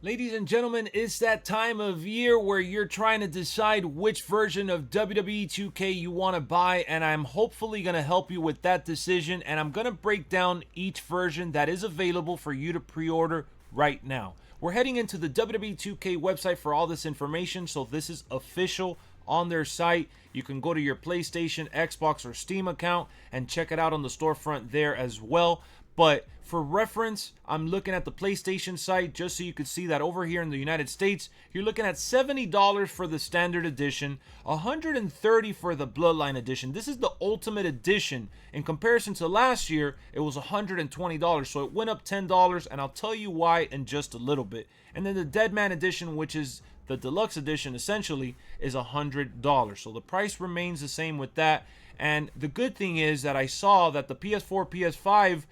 Ladies and gentlemen, it's that time of year where you're trying to decide which version of WWE 2K you want to buy, and I'm hopefully going to help you with that decision, and I'm going to break down each version that is available for you to pre-order right now. We're heading into the WWE 2K website for all this information, so this is official on their site. You can go to your PlayStation, Xbox, or Steam account and check it out on the storefront there as well. But for reference, I'm looking at the PlayStation site just so you could see that over here in the United States, you're looking at $70 for the standard edition, $130 for the Bloodline edition. This is the ultimate edition. In comparison to last year, it was $120, so it went up $10, and I'll tell you why in just a little bit. And then the Deadman edition, which is the deluxe edition, essentially is $100. So the price remains the same with that. And the good thing is that I saw that the PS4, PS5,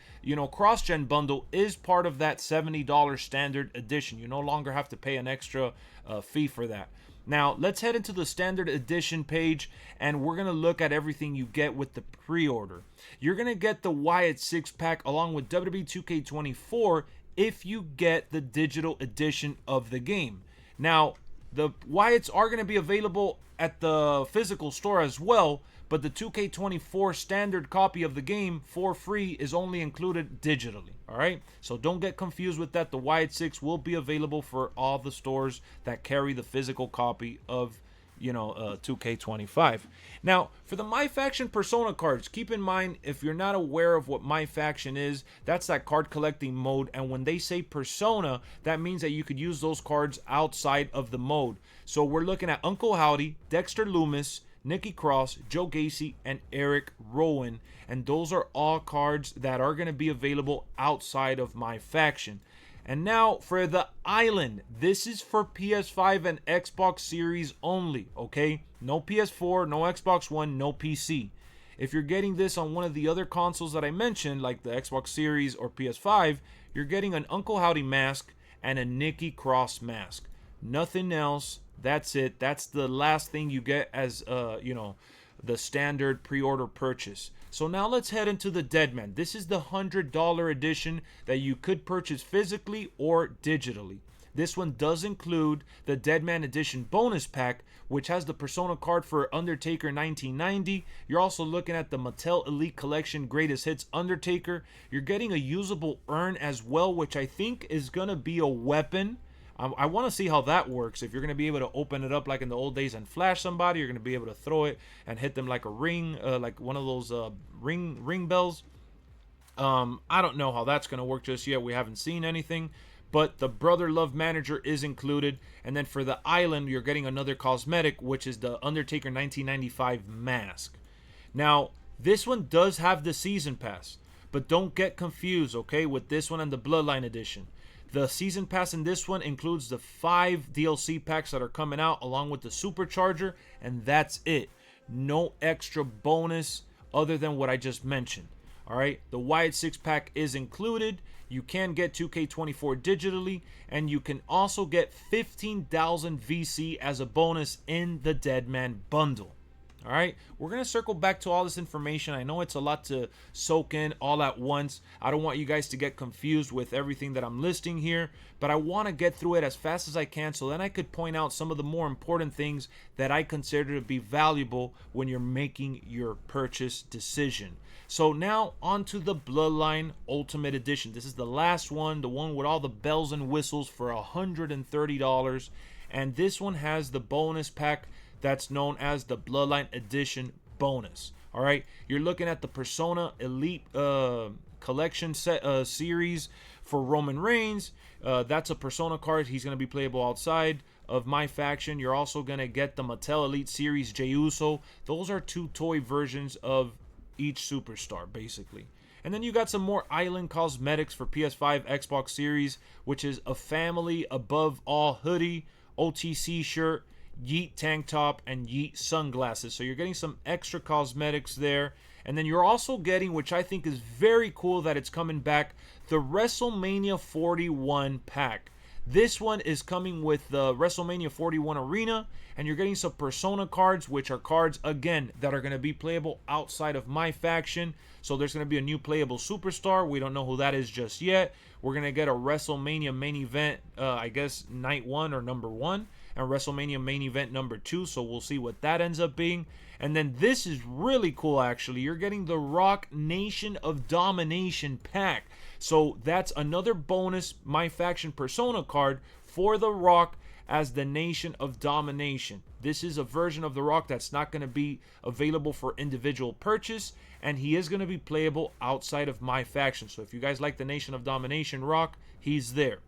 cross-gen bundle is part of that $70 standard edition. You no longer have to pay an extra fee for that. Now, let's head into the standard edition page, and we're going to look at everything you get with the pre-order. You're going to get the Wyatt 6-pack along with WWE 2k24 if you get the digital edition of the game. Now, the Wyatts are going to be available at the physical store as well, but the 2K24 standard copy of the game for free is only included digitally. All right, so don't get confused with that. The Wyatt 6 will be available for all the stores that carry the physical copy of 2K25. Now, for the My Faction Persona cards, keep in mind, if you're not aware of what My Faction is, that's that card collecting mode, and when they say Persona, that means that you could use those cards outside of the mode. So we're looking at Uncle Howdy, Dexter Loomis, Nikki Cross, Joe Gacy, and Eric Rowan, and those are all cards that are going to be available outside of My Faction. And now for the Island. This is for PS5 and Xbox Series only, okay? No PS4, no Xbox One, no PC. If you're getting this on one of the other consoles that I mentioned, like the Xbox Series or PS5, you're getting an Uncle Howdy mask and a Nikki Cross mask. Nothing else. That's it. That's the last thing you get as, the standard pre-order purchase. So now let's head into the Deadman. This is the $100 edition that you could purchase physically or digitally. This one does include the Deadman Edition bonus pack, which has the Persona card for Undertaker 1990. You're also looking at the Mattel Elite Collection Greatest Hits Undertaker. You're getting a usable urn as well, which I think is going to be a weapon. I want to see how that works. If you're going to be able to open it up like in the old days and flash somebody, you're going to be able to throw it and hit them like a ring, like one of those ring bells. I don't know how that's going to work just yet. We haven't seen anything. But the Brother Love Manager is included. And then for the Island, you're getting another cosmetic, which is the Undertaker 1995 mask. Now, this one does have the Season Pass. But don't get confused, okay, with this one and the Bloodline Edition. The Season Pass in this one includes the 5 DLC packs that are coming out along with the Supercharger, and that's it. No extra bonus other than what I just mentioned. All right, the Wyatt 6-pack is included. You can get 2K24 digitally, and you can also get 15,000 VC as a bonus in the Deadman bundle. All right, we're going to circle back to all this information. I know it's a lot to soak in all at once. I don't want you guys to get confused with everything that I'm listing here, but I want to get through it as fast as I can so then I could point out some of the more important things that I consider to be valuable when you're making your purchase decision. So now on to the Bloodline Ultimate Edition. This is the last one, the one with all the bells and whistles for $130. And this one has the bonus pack that's known as the Bloodline Edition bonus. All right, you're looking at the Persona Elite Collection set series for Roman Reigns. That's a Persona card. He's going to be playable outside of My Faction. You're also going to get the Mattel Elite Series Jey Uso. Those are 2 toy versions of each superstar, basically. And then you got some more Island cosmetics for PS5, Xbox Series, which is a Family Above All hoodie, OTC shirt, Yeet tank top, and Yeet sunglasses. So you're getting some extra cosmetics there. And then you're also getting, which I think is very cool that it's coming back, the WrestleMania 41 pack. This one is coming with the WrestleMania 41 Arena, and you're getting some Persona cards, which are cards, again, that are going to be playable outside of My Faction. So there's going to be a new playable superstar. We don't know who that is just yet. We're going to get a WrestleMania main event, I guess, night 1 or number 1, and WrestleMania main event number 2. So we'll see what that ends up being. And then this is really cool, actually. You're getting the Rock Nation of Domination pack. So that's another bonus My Faction Persona card for The Rock as the Nation of Domination. This is a version of The Rock that's not going to be available for individual purchase, and he is going to be playable outside of My Faction. So if you guys like the Nation of Domination Rock, he's there.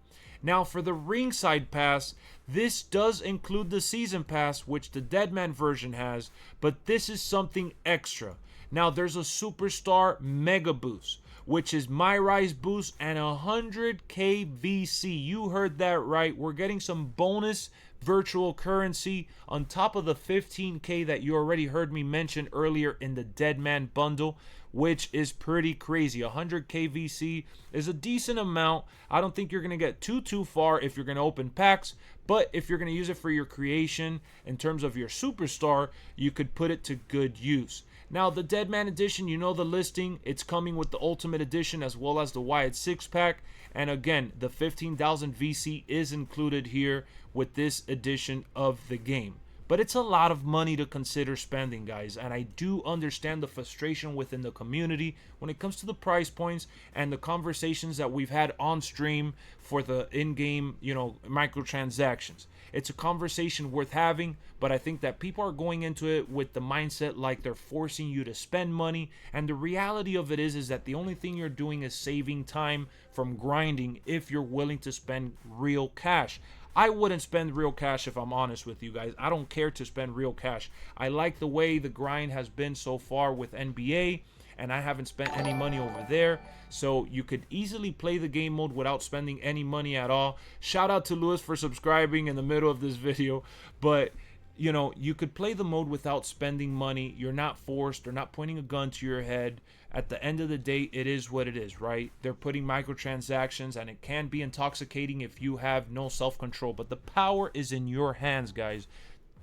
Now for the ringside pass, this does include the season pass, which the Deadman version has, but this is something extra. Now there's a Superstar Mega Boost, which is My Rise Boost and 100k VC. You heard that right. We're getting some bonus virtual currency on top of the 15k that you already heard me mention earlier in the Deadman bundle, which is pretty crazy. 100k VC is a decent amount. I don't think you're going to get too far if you're going to open packs, but if you're going to use it for your creation in terms of your superstar, you could put it to good use. Now, the Deadman Edition, you know the listing. It's coming with the Ultimate Edition as well as the Wyatt 6-pack. And again, the 15,000 VC is included here with this edition of the game. But it's a lot of money to consider spending, guys. And I do understand the frustration within the community when it comes to the price points and the conversations that we've had on stream for the in-game, microtransactions. It's a conversation worth having, but I think that people are going into it with the mindset like they're forcing you to spend money. And the reality of it is that the only thing you're doing is saving time from grinding if you're willing to spend real cash. I wouldn't spend real cash if I'm honest with you guys. I don't care to spend real cash. I like the way the grind has been so far with NBA, and I haven't spent any money over there. So you could easily play the game mode without spending any money at all. Shout out to Lewis for subscribing in the middle of this video. But, you could play the mode without spending money. You're not forced. They're not pointing a gun to your head. At the end of the day, it is what it is, right? They're putting microtransactions, and it can be intoxicating if you have no self-control. But the power is in your hands, guys.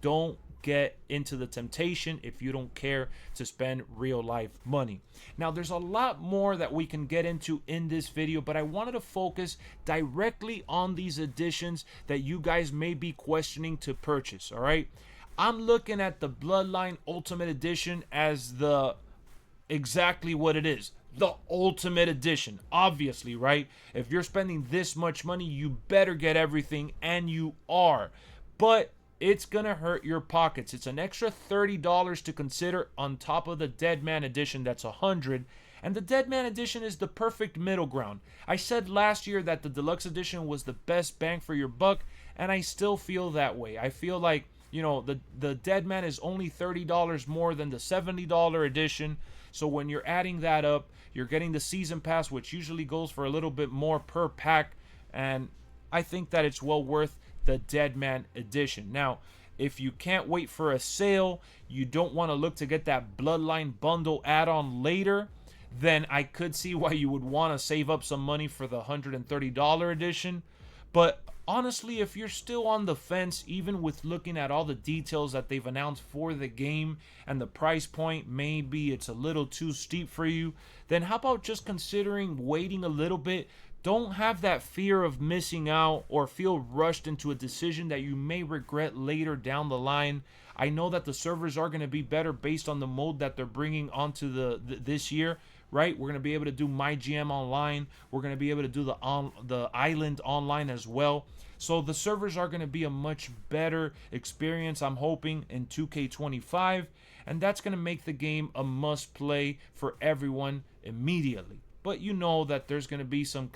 Don't get into the temptation if you don't care to spend real life money. Now, there's a lot more that we can get into in this video, but I wanted to focus directly on these editions that you guys may be questioning to purchase, all right? I'm looking at the Bloodline Ultimate Edition as exactly what it is, the Ultimate Edition. Obviously, right? If you're spending this much money, you better get everything, and you are. But it's gonna hurt your pockets. It's an extra $30 to consider on top of the Deadman Edition that's $100. And the Deadman Edition is the perfect middle ground. I said last year that the Deluxe Edition was the best bang for your buck, and I still feel that way. I feel like, the Deadman is only $30 more than the $70 edition. So when you're adding that up, you're getting the season pass, which usually goes for a little bit more per pack. And I think that it's well worth the Deadman Edition. Now, if you can't wait for a sale, you don't want to look to get that Bloodline bundle add-on later, then I could see why you would want to save up some money for the $130 edition. But honestly, if you're still on the fence, even with looking at all the details that they've announced for the game and the price point, maybe it's a little too steep for you, then how about just considering waiting a little bit? Don't have that fear of missing out or feel rushed into a decision that you may regret later down the line. I know that the servers are going to be better based on the mode that they're bringing onto this year, right? We're going to be able to do My GM online. We're going to be able to do the Island online as well. So the servers are going to be a much better experience, I'm hoping, in 2k25. And that's going to make the game a must play for everyone immediately. But you know that there's going to be some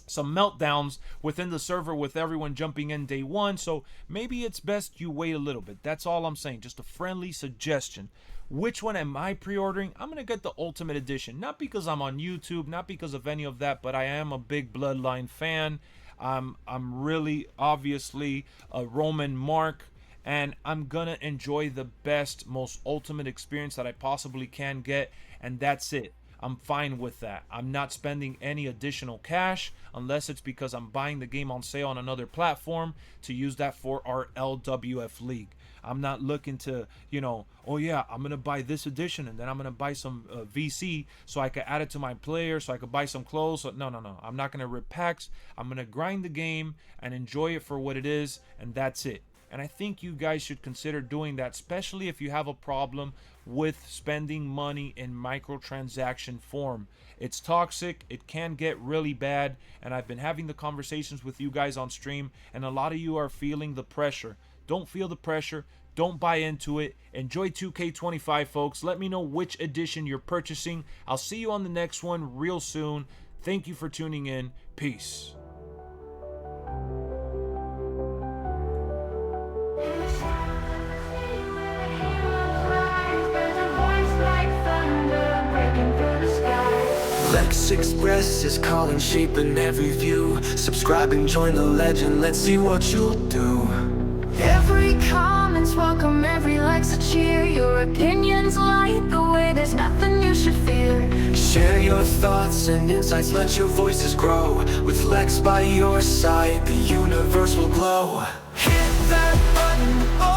meltdowns within the server with everyone jumping in day one. So maybe it's best you wait a little bit. That's all I'm saying. Just a friendly suggestion. Which one am I pre-ordering? I'm going to get the Ultimate Edition. Not because I'm on YouTube, not because of any of that, but I am a big Bloodline fan. I'm really, obviously, a Roman Mark. And I'm going to enjoy the best, most ultimate experience that I possibly can get. And that's it. I'm fine with that. I'm not spending any additional cash unless it's because I'm buying the game on sale on another platform to use that for our LWF League. I'm not looking to, oh yeah, I'm gonna buy this edition and then I'm gonna buy some VC so I can add it to my player, so I could buy some clothes. So, no. I'm not gonna rip packs. I'm gonna grind the game and enjoy it for what it is, and that's it. And I think you guys should consider doing that, especially if you have a problem with spending money in microtransaction form. It's toxic, it can get really bad, and I've been having the conversations with you guys on stream, and a lot of you are feeling the pressure. Don't feel the pressure. Don't buy into it. Enjoy 2K25, folks. Let me know which edition you're purchasing. I'll see you on the next one real soon. Thank you for tuning in. Peace. LexxExpress is calling, shaping every view. Subscribe and join the legend, let's see what you'll do. Every comment's welcome, every like's a cheer. Your opinions light the way, there's nothing you should fear. Share your thoughts and insights, let your voices grow. With Lexx by your side, the universe will glow. Hit that button, oh